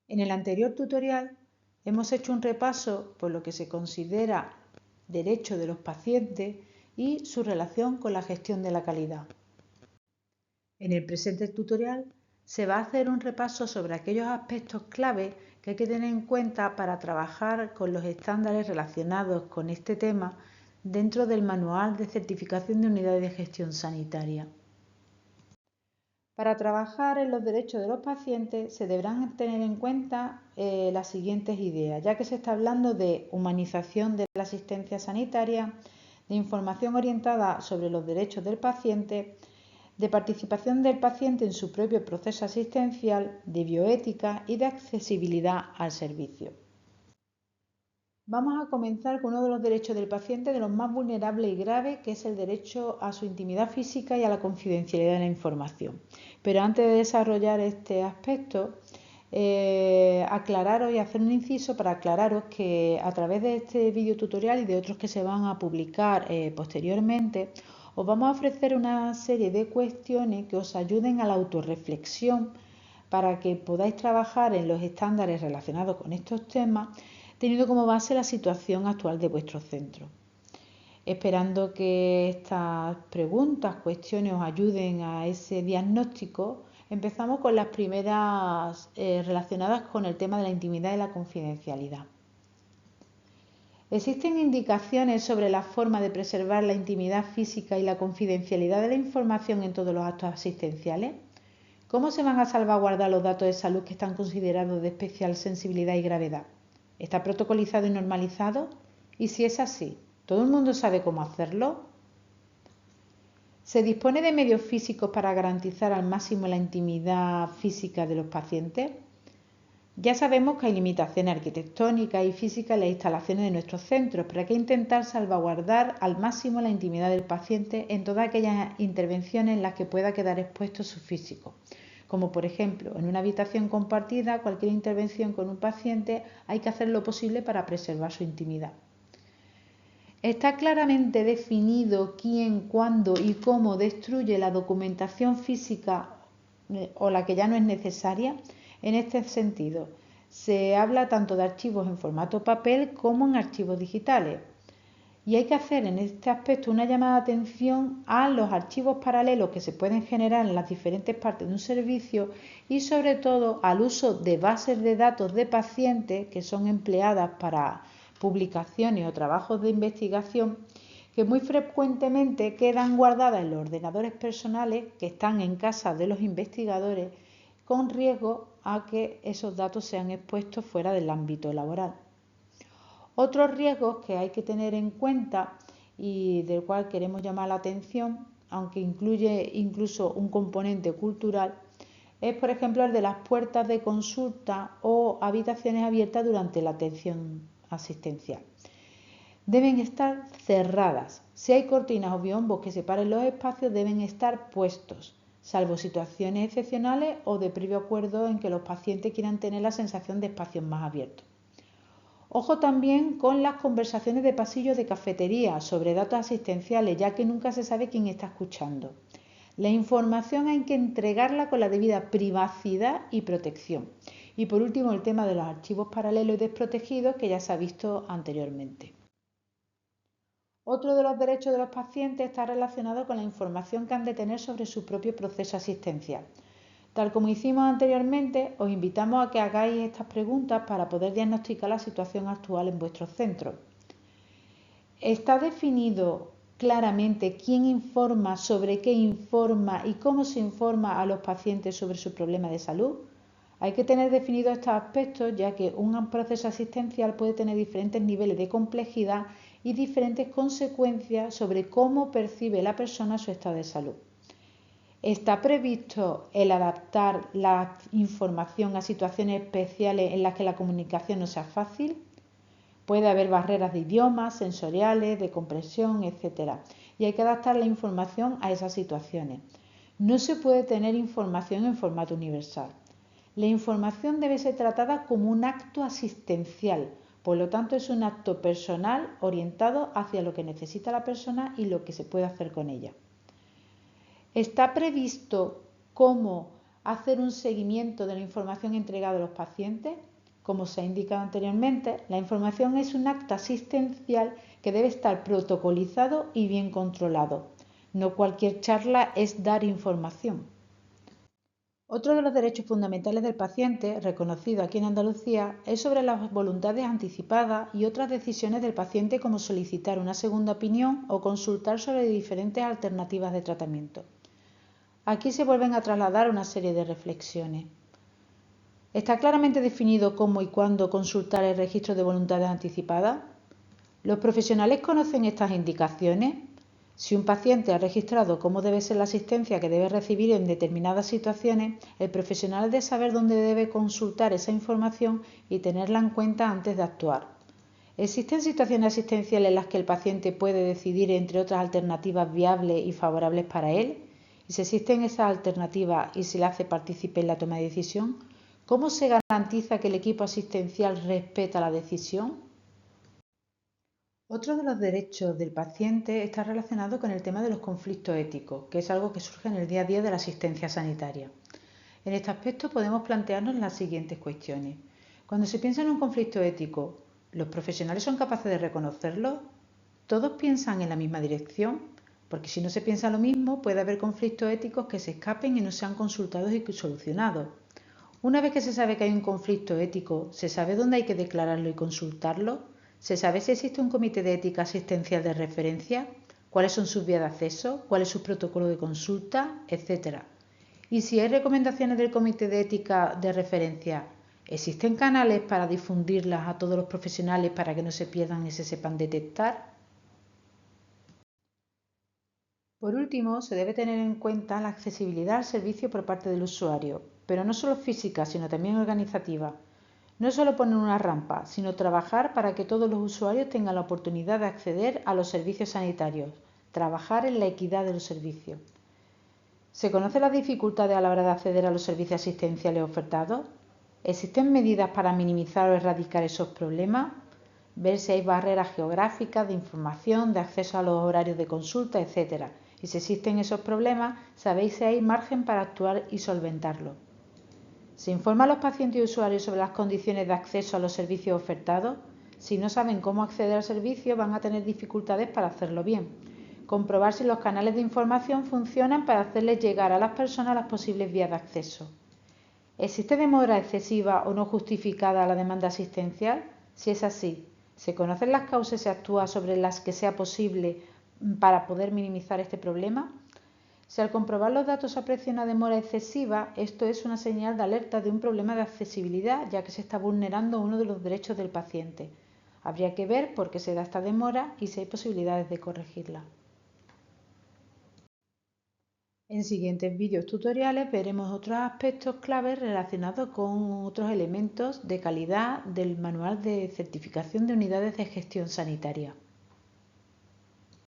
En el anterior tutorial hemos hecho un repaso por lo que se considera derecho de los pacientes y su relación con la gestión de la calidad. En el presente tutorial se va a hacer un repaso sobre aquellos aspectos clave que hay que tener en cuenta para trabajar con los estándares relacionados con este tema dentro del Manual de Certificación de Unidades de Gestión Sanitaria. Para trabajar en los derechos de los pacientes se deberán tener en cuenta las siguientes ideas, ya que se está hablando de humanización de la asistencia sanitaria, de información orientada sobre los derechos del paciente, de participación del paciente en su propio proceso asistencial, de bioética y de accesibilidad al servicio. Vamos a comenzar con uno de los derechos del paciente, de los más vulnerables y graves, que es el derecho a su intimidad física y a la confidencialidad de la información. Pero antes de desarrollar este aspecto, aclararos y hacer un inciso para aclararos que a través de este vídeo tutorial y de otros que se van a publicar posteriormente, os vamos a ofrecer una serie de cuestiones que os ayuden a la autorreflexión para que podáis trabajar en los estándares relacionados con estos temas, teniendo como base la situación actual de vuestro centro. Esperando que estas preguntas, cuestiones os ayuden a ese diagnóstico, empezamos con las primeras relacionadas con el tema de la intimidad y la confidencialidad. ¿Existen indicaciones sobre la forma de preservar la intimidad física y la confidencialidad de la información en todos los actos asistenciales? ¿Cómo se van a salvaguardar los datos de salud que están considerados de especial sensibilidad y gravedad? ¿Está protocolizado y normalizado? Y si es así, ¿todo el mundo sabe cómo hacerlo? ¿Se dispone de medios físicos para garantizar al máximo la intimidad física de los pacientes? Ya sabemos que hay limitaciones arquitectónicas y físicas en las instalaciones de nuestros centros, pero hay que intentar salvaguardar al máximo la intimidad del paciente en todas aquellas intervenciones en las que pueda quedar expuesto su físico. Como por ejemplo, en una habitación compartida, cualquier intervención con un paciente hay que hacer lo posible para preservar su intimidad. Está claramente definido quién, cuándo y cómo destruye la documentación física o la que ya no es necesaria. En este sentido, se habla tanto de archivos en formato papel como en archivos digitales. Y hay que hacer en este aspecto una llamada de atención a los archivos paralelos que se pueden generar en las diferentes partes de un servicio y sobre todo al uso de bases de datos de pacientes que son empleadas para publicaciones o trabajos de investigación que muy frecuentemente quedan guardadas en los ordenadores personales que están en casa de los investigadores con riesgo a que esos datos sean expuestos fuera del ámbito laboral. Otros riesgos que hay que tener en cuenta y del cual queremos llamar la atención, aunque incluye incluso un componente cultural, es por ejemplo el de las puertas de consulta o habitaciones abiertas durante la atención asistencial. Deben estar cerradas. Si hay cortinas o biombos que separen los espacios, deben estar puestos, salvo situaciones excepcionales o de previo acuerdo en que los pacientes quieran tener la sensación de espacios más abiertos. Ojo también con las conversaciones de pasillo de cafetería sobre datos asistenciales, ya que nunca se sabe quién está escuchando. La información hay que entregarla con la debida privacidad y protección. Y por último, el tema de los archivos paralelos y desprotegidos, que ya se ha visto anteriormente. Otro de los derechos de los pacientes está relacionado con la información que han de tener sobre su propio proceso asistencial. Tal como hicimos anteriormente, os invitamos a que hagáis estas preguntas para poder diagnosticar la situación actual en vuestros centros. ¿Está definido claramente quién informa, sobre qué informa y cómo se informa a los pacientes sobre su problema de salud? Hay que tener definidos estos aspectos, ya que un proceso asistencial puede tener diferentes niveles de complejidad y diferentes consecuencias sobre cómo percibe la persona su estado de salud. ¿Está previsto el adaptar la información a situaciones especiales en las que la comunicación no sea fácil? Puede haber barreras de idiomas, sensoriales, de comprensión, etc. Y hay que adaptar la información a esas situaciones. No se puede tener información en formato universal. La información debe ser tratada como un acto asistencial, por lo tanto es un acto personal orientado hacia lo que necesita la persona y lo que se puede hacer con ella. Está previsto cómo hacer un seguimiento de la información entregada a los pacientes. Como se ha indicado anteriormente, la información es un acto asistencial que debe estar protocolizado y bien controlado. No cualquier charla es dar información. Otro de los derechos fundamentales del paciente, reconocido aquí en Andalucía, es sobre las voluntades anticipadas y otras decisiones del paciente, como solicitar una segunda opinión o consultar sobre diferentes alternativas de tratamiento. Aquí se vuelven a trasladar una serie de reflexiones. ¿Está claramente definido cómo y cuándo consultar el registro de voluntades anticipadas? ¿Los profesionales conocen estas indicaciones? Si un paciente ha registrado cómo debe ser la asistencia que debe recibir en determinadas situaciones, el profesional debe saber dónde debe consultar esa información y tenerla en cuenta antes de actuar. ¿Existen situaciones asistenciales en las que el paciente puede decidir entre otras alternativas viables y favorables para él? Y si existen esas alternativas y se le hace partícipe en la toma de decisión, ¿cómo se garantiza que el equipo asistencial respeta la decisión? Otro de los derechos del paciente está relacionado con el tema de los conflictos éticos, que es algo que surge en el día a día de la asistencia sanitaria. En este aspecto podemos plantearnos las siguientes cuestiones. Cuando se piensa en un conflicto ético, ¿los profesionales son capaces de reconocerlo? ¿Todos piensan en la misma dirección? Porque si no se piensa lo mismo, puede haber conflictos éticos que se escapen y no sean consultados y solucionados. Una vez que se sabe que hay un conflicto ético, ¿se sabe dónde hay que declararlo y consultarlo? ¿Se sabe si existe un comité de ética asistencial de referencia? ¿Cuáles son sus vías de acceso? ¿Cuál es su protocolo de consulta? Etcétera. Y si hay recomendaciones del comité de ética de referencia, ¿existen canales para difundirlas a todos los profesionales para que no se pierdan y se sepan detectar? Por último, se debe tener en cuenta la accesibilidad al servicio por parte del usuario, pero no solo física, sino también organizativa. No es solo poner una rampa, sino trabajar para que todos los usuarios tengan la oportunidad de acceder a los servicios sanitarios, trabajar en la equidad de los servicios. ¿Se conocen las dificultades a la hora de acceder a los servicios asistenciales ofertados? ¿Existen medidas para minimizar o erradicar esos problemas? Ver si hay barreras geográficas, de información, de acceso a los horarios de consulta, etc. Y si existen esos problemas, sabéis si hay margen para actuar y solventarlos. ¿Se informa a los pacientes y usuarios sobre las condiciones de acceso a los servicios ofertados? Si no saben cómo acceder al servicio, van a tener dificultades para hacerlo bien. Comprobar si los canales de información funcionan para hacerles llegar a las personas las posibles vías de acceso. ¿Existe demora excesiva o no justificada a la demanda asistencial? Si es así, ¿se conocen las causas y se actúa sobre las que sea posible para poder minimizar este problema? Si al comprobar los datos se aprecia una demora excesiva, esto es una señal de alerta de un problema de accesibilidad, ya que se está vulnerando uno de los derechos del paciente. Habría que ver por qué se da esta demora y si hay posibilidades de corregirla. En siguientes vídeos tutoriales veremos otros aspectos claves relacionados con otros elementos de calidad del Manual de Certificación de Unidades de Gestión Sanitaria.